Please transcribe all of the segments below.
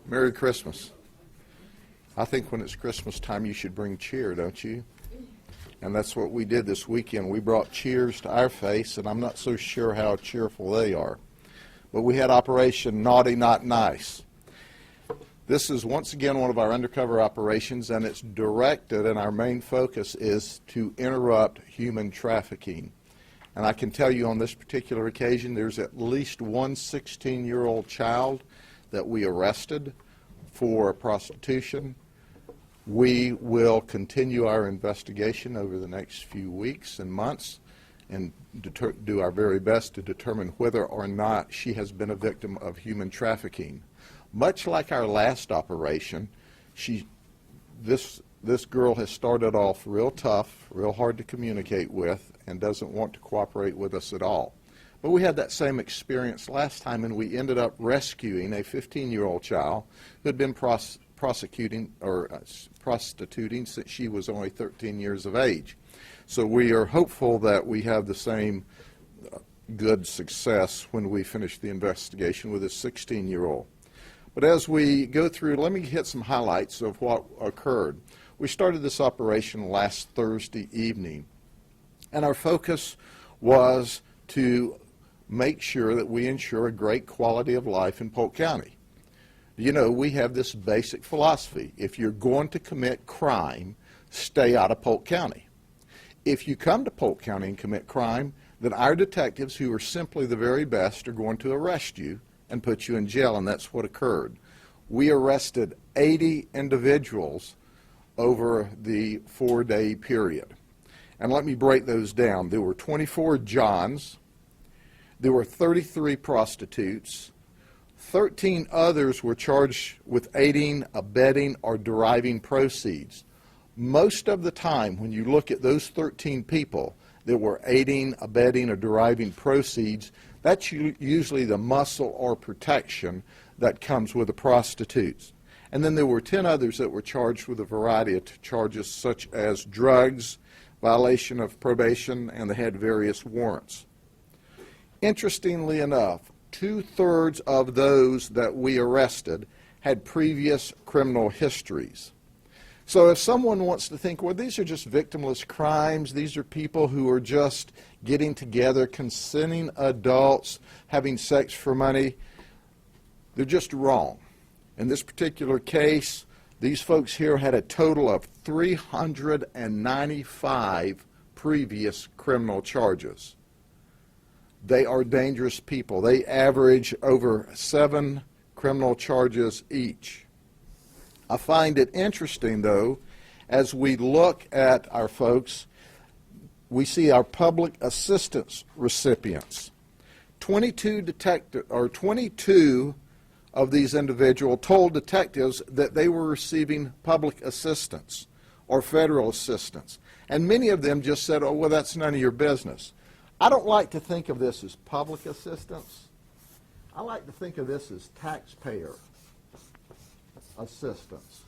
Merry Christmas. I think when it's Christmas time, you should bring cheer, don't you? And that's what we did this weekend. We brought cheers to our face, and I'm not so sure how cheerful they are. But we had Operation Naughty Not Nice. This is once again one of our undercover operations, and it's directed, and our main focus is to interrupt human trafficking. And I can tell you on this particular occasion, there's at least one 16-year-old child that we arrested for prostitution. We will continue our investigation over the next few weeks and months and do our very best to determine whether or not she has been a victim of human trafficking. Much like our last operation, this girl has started off real tough, real hard to communicate with, and doesn't want to cooperate with us at all. But we had that same experience last time, and we ended up rescuing a 15-year-old child who had been prostituting since she was only 13 years of age. So we are hopeful that we have the same good success when we finish the investigation with a 16-year-old. But as we go through, let me hit some highlights of what occurred. We started this operation last Thursday evening, and our focus was to make sure that we ensure a great quality of life in Polk County. You know, we have this basic philosophy. If you're going to commit crime, stay out of Polk County. If you come to Polk County and commit crime, then our detectives, who are simply the very best, are going to arrest you and put you in jail, and that's what occurred. We arrested 80 individuals over the 4-day period. And let me break those down. There were 24 Johns. There were 33 prostitutes. 13 others were charged with aiding, abetting, or deriving proceeds. Most of the time, when you look at those 13 people that were aiding, abetting, or deriving proceeds, that's usually the muscle or protection that comes with the prostitutes. And then there were 10 others that were charged with a variety of charges such as drugs, violation of probation, and they had various warrants. Interestingly enough, 2/3 of those that we arrested had previous criminal histories. So if someone wants to think, well, these are just victimless crimes, these are people who are just getting together, consenting adults, having sex for money, they're just wrong. In this particular case, these folks here had a total of 395 previous criminal charges. They are dangerous people. They average over 7 criminal charges each. I find it interesting, though, as we look at our folks, we see our public assistance recipients. 22 of these individuals told detectives that they were receiving public assistance or federal assistance. And many of them just said, oh, well, that's none of your business. I don't like to think of this as public assistance. I like to think of this as taxpayer assistance.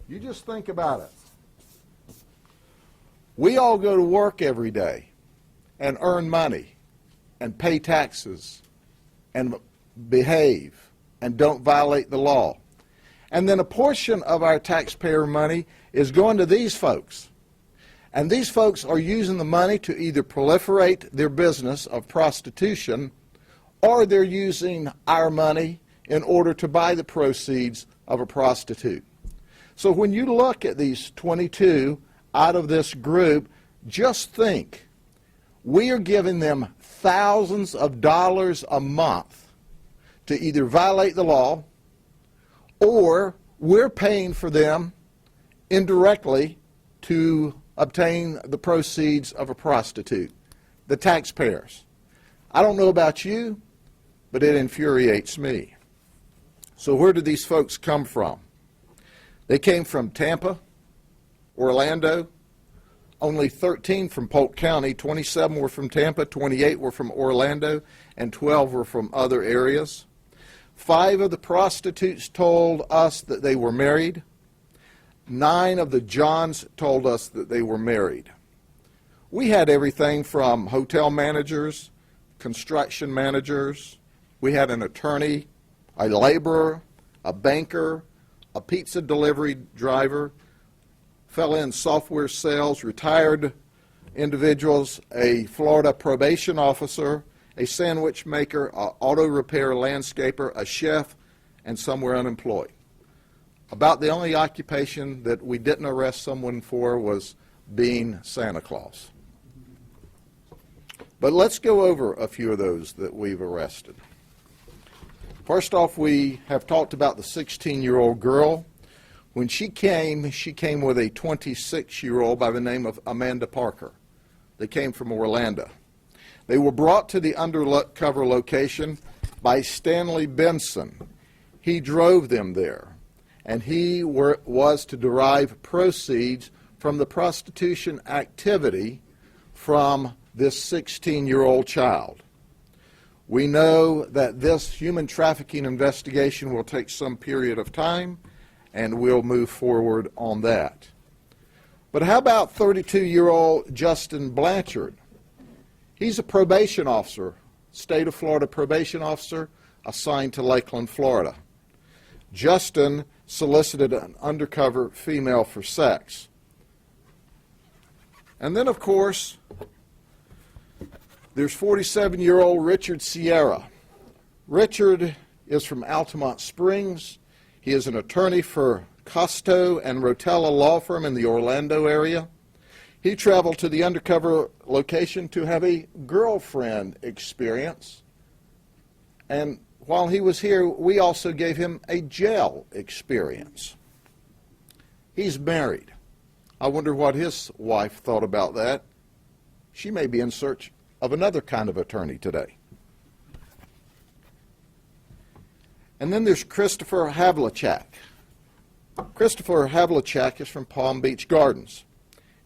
You just think about it. We all go to work every day and earn money and pay taxes and behave and don't violate the law. And then a portion of our taxpayer money is going to these folks. And these folks are using the money to either proliferate their business of prostitution, or they're using our money in order to buy the proceeds of a prostitute. So when you look at these 22 out of this group, just think, we are giving them thousands of dollars a month to either violate the law, or we're paying for them indirectly to obtain the proceeds of a prostitute, the taxpayers. I don't know about you, but it infuriates me. So where did these folks come from? They came from Tampa, Orlando, only 13 from Polk County, 27 were from Tampa, 28 were from Orlando, and 12 were from other areas. 5 of the prostitutes told us that they were married. 9 of the Johns told us that they were married. We had everything from hotel managers, construction managers. We had an attorney, a laborer, a banker, a pizza delivery driver, fella in software sales, retired individuals, a Florida probation officer, a sandwich maker, an auto repair landscaper, a chef, and some were unemployed. About the only occupation that we didn't arrest someone for was being Santa Claus. But let's go over a few of those that we've arrested. First off, we have talked about the 16-year-old girl. When she came with a 26-year-old by the name of Amanda Parker. They came from Orlando. They were brought to the undercover location by Stanley Benson. He drove them there, and he was to derive proceeds from the prostitution activity from this 16-year-old child. We know that this human trafficking investigation will take some period of time, and we'll move forward on that. But how about 32-year-old Justin Blanchard? He's a probation officer, state of Florida probation officer, assigned to Lakeland, Florida. Justin solicited an undercover female for sex. And then, of course, there's 47-year-old Richard Sierra. Richard is from Altamont Springs. He is an attorney for Costo and Rotella law firm in the Orlando area. He traveled to the undercover location to have a girlfriend experience. And while he was here, we also gave him a jail experience. He's married. I wonder what his wife thought about that. She may be in search of another kind of attorney today. And then there's Christopher Havlicek. Christopher Havlicek is from Palm Beach Gardens.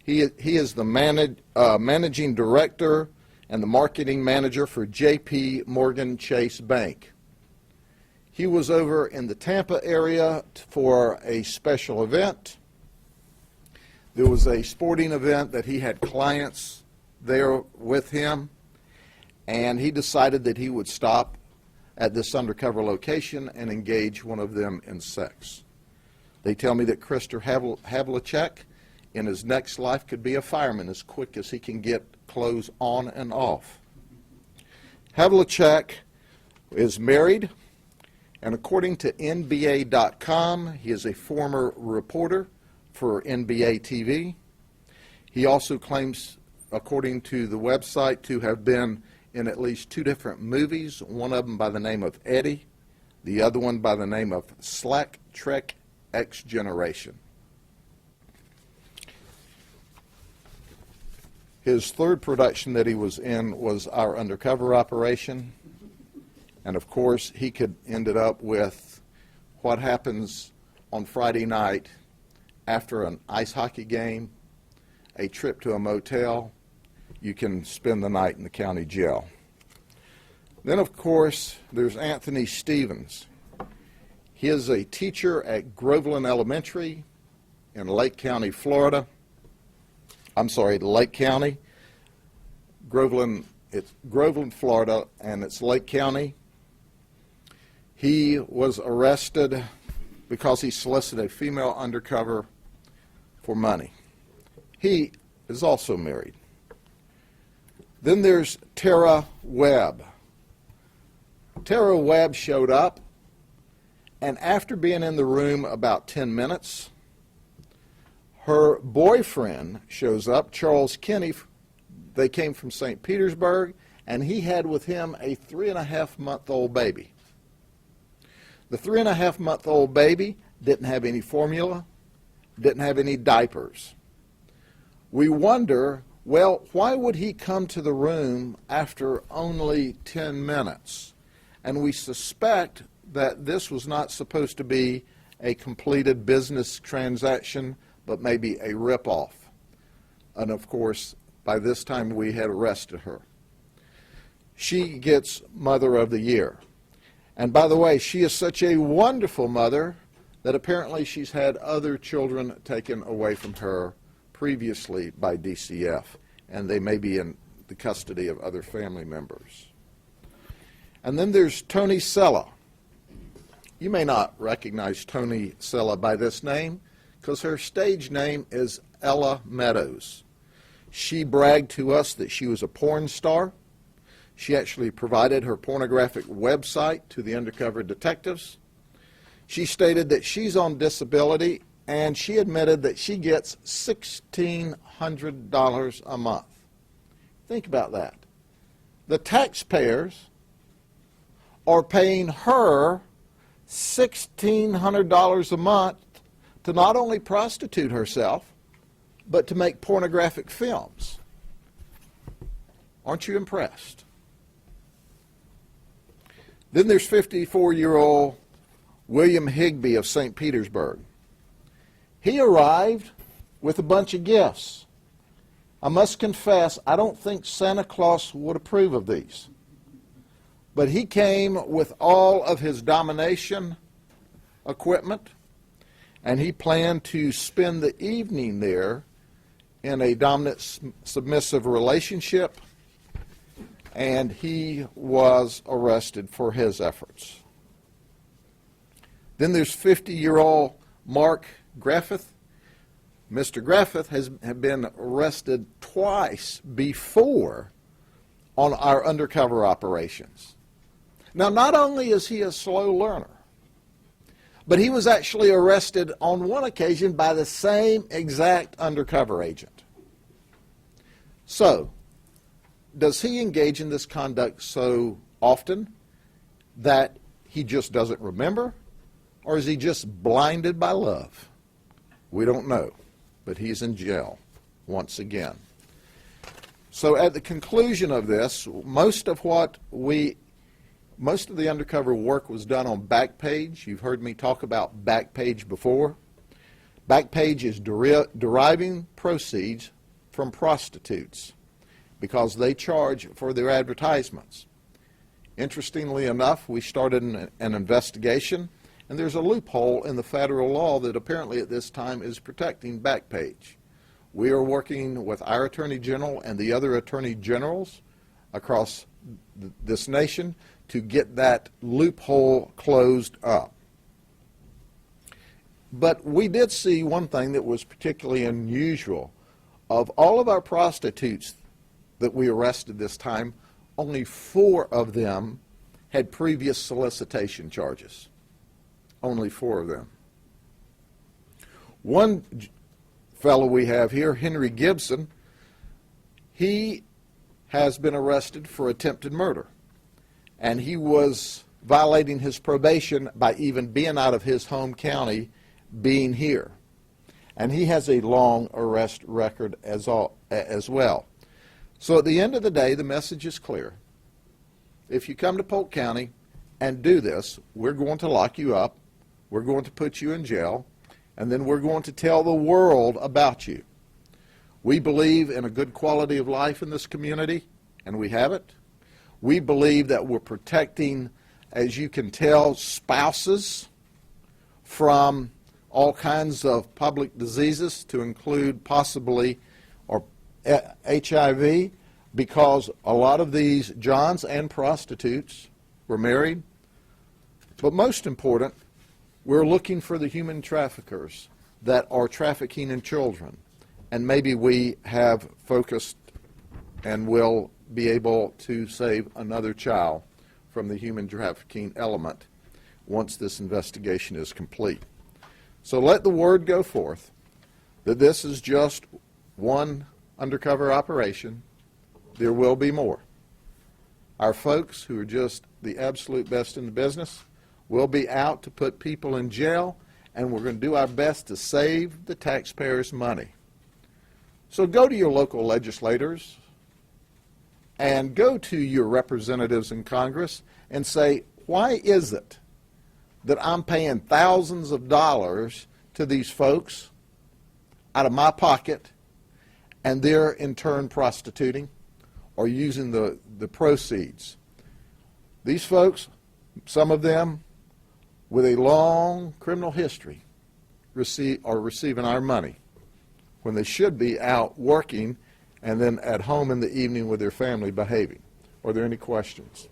He is the managing director and the marketing manager for J.P. Morgan Chase Bank. He was over in the Tampa area for a special event. There was a sporting event that he had clients there with him, and he decided that he would stop at this undercover location and engage one of them in sex. They tell me that Christopher Havlicek in his next life could be a fireman as quick as he can get clothes on and off. Havlicek is married, and according to NBA.com, he is a former reporter for NBA TV. He also claims, according to the website, to have been in at least 2 different movies, one of them by the name of Eddie, the other one by the name of Slack Trek X Generation. His third production that he was in was our undercover operation. And of course, he could ended up with what happens on Friday night after an ice hockey game, a trip to a motel. You can spend the night in the county jail. Then, of course, there's Anthony Stevens. He is a teacher at Groveland Elementary in Lake County, Florida. Lake County. Groveland, it's Groveland, Florida, and it's Lake County. He was arrested because he solicited a female undercover for money. He is also married. Then there's Tara Webb. Tara Webb showed up, and after being in the room about 10 minutes, her boyfriend shows up, Charles Kinney. They came from St. Petersburg, and he had with him a 3.5-month-old baby. The 3.5-month-old baby didn't have any formula, didn't have any diapers. We wonder, well, why would he come to the room after only 10 minutes? And we suspect that this was not supposed to be a completed business transaction, but maybe a ripoff. And of course, by this time we had arrested her. She gets Mother of the Year. And by the way, she is such a wonderful mother that apparently she's had other children taken away from her previously by DCF. and they may be in the custody of other family members. And then there's Tony Sella. You may not recognize Tony Sella by this name because her stage name is Ella Meadows. She bragged to us that she was a porn star. She actually provided her pornographic website to the undercover detectives. She stated that she's on disability, and she admitted that she gets $1,600 a month. Think about that. The taxpayers are paying her $1,600 a month to not only prostitute herself, but to make pornographic films. Aren't you impressed? Then there's 54-year-old William Higbee of St. Petersburg. He arrived with a bunch of gifts. I must confess, I don't think Santa Claus would approve of these. But he came with all of his domination equipment, and he planned to spend the evening there in a dominant-submissive relationship, and he was arrested for his efforts. Then there's 50-year-old Mark Griffith. Mr. Griffith has been arrested twice before on our undercover operations. Now, not only is he a slow learner, but he was actually arrested on one occasion by the same exact undercover agent. So, does he engage in this conduct so often that he just doesn't remember? Or is he just blinded by love? We don't know, but he's in jail once again. So at the conclusion of this, most of the undercover work was done on Backpage. You've heard me talk about Backpage before. Backpage is deriving proceeds from prostitutes because they charge for their advertisements. Interestingly enough, we started an investigation, and there's a loophole in the federal law that apparently at this time is protecting Backpage. We are working with our Attorney General and the other Attorney Generals across this nation to get that loophole closed up. But we did see one thing that was particularly unusual. Of all of our prostitutes that we arrested this time, only 4 of them had previous solicitation charges. Only 4 of them. One fellow we have here, Henry Gibson, he has been arrested for attempted murder. And he was violating his probation by even being out of his home county, being here. And he has a long arrest record as well. So at the end of the day, the message is clear. If you come to Polk County and do this, we're going to lock you up, we're going to put you in jail, and then we're going to tell the world about you. We believe in a good quality of life in this community, and we have it. We believe that we're protecting, as you can tell, spouses from all kinds of public diseases, to include possibly HIV, because a lot of these Johns and prostitutes were married. But most important, we're looking for the human traffickers that are trafficking in children. And maybe we have focused and will be able to save another child from the human trafficking element once this investigation is complete. So let the word go forth that this is just one undercover operation. There will be more. Our folks, who are just the absolute best in the business, will be out to put people in jail, and we're going to do our best to save the taxpayers' money. So go to your local legislators and go to your representatives in Congress and say, why is it that I'm paying thousands of dollars to these folks out of my pocket, and they're in turn prostituting or using the proceeds? These folks, some of them with a long criminal history, are receiving our money when they should be out working and then at home in the evening with their family behaving. Are there any questions?